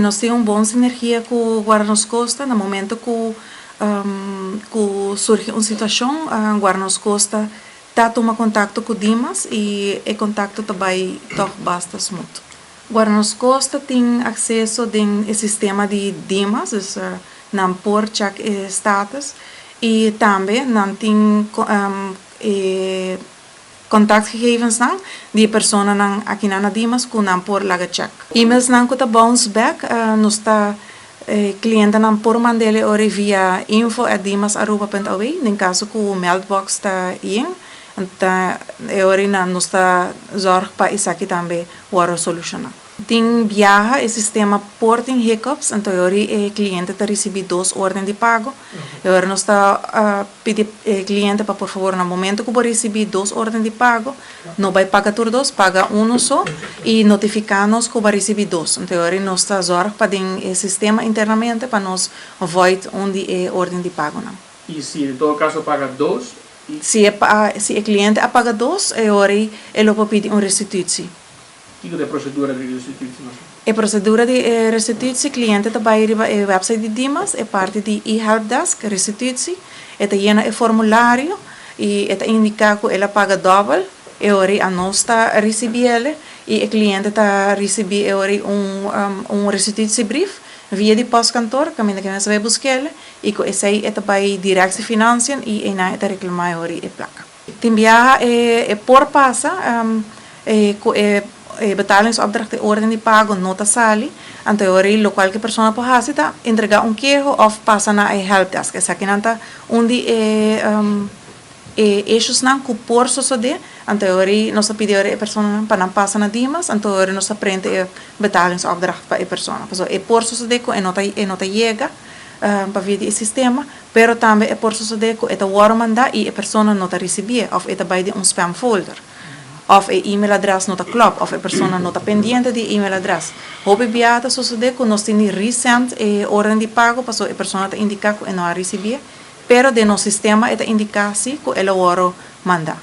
Nós temos uma boa sinergia com o Guarda-nos Costa. No momento que surge uma situação, o Guarda-nos Costa está tomando contato com o Dimas e o contato também basta muito. Guarda-nos Costa tem acesso ao sistema de Dimas, não por check status, e também não tem contactgegevens die persona aqui na Dimas que não por laga check. E-mails não que bounce back, nos cliente não por mandele ore via info@dimas@aruba.aw, em caso que o mailbox está in, então ore não está zorg para isso aqui também o solucionar. Tem viaja o sistema porting hiccups, então o cliente está recebendo 2 ordens de pago. Agora nós está pedir cliente para por favor no momento que vai receber 2 ordens de pago, não vai pagar por 2, paga um só e notificar-nos que vai receber 2. Então agora nós está zorg para o sistema internamente para nós avoid onde é ordem de pago não. E se em todo caso paga 2? Se o cliente paga 2, agora ele pode pedir uma restituição. Que é a procedura de restituição? A procedura de restituição, o cliente vai na website de Dimas, é parte de e-helpdesk, restituição, está llena o formulário e está indica que ele paga double, e ora a nós está recebendo e o cliente está recebendo um restituição brief via de pós-cantor, que nós vai buscar e que esse aí vai direto financiar e não está reclamando a placa. Também por passa, betalingsopdracht de ordem de pago nota sali, anteriori local que persona pode entregar queijo ou passa na helpdesk. Essa aqui não está onde issues não que por suceder, anteriori nós pedimos a persona para não passar na Dimas, anteriori nós aprende betalingsopdracht para a persona. É por suceder que nota chega para vir o sistema, pero também é por suceder que o war mandar e a persona não está recebendo, ou vai de spam folder. Of e email adres não está klopt, of a persona não está pendiente de email adres. Houve biata sucede que nós temos recent ordem de pago, para a persona está indicar que não a receber, pero de nosso sistema está indicar que ela o manda.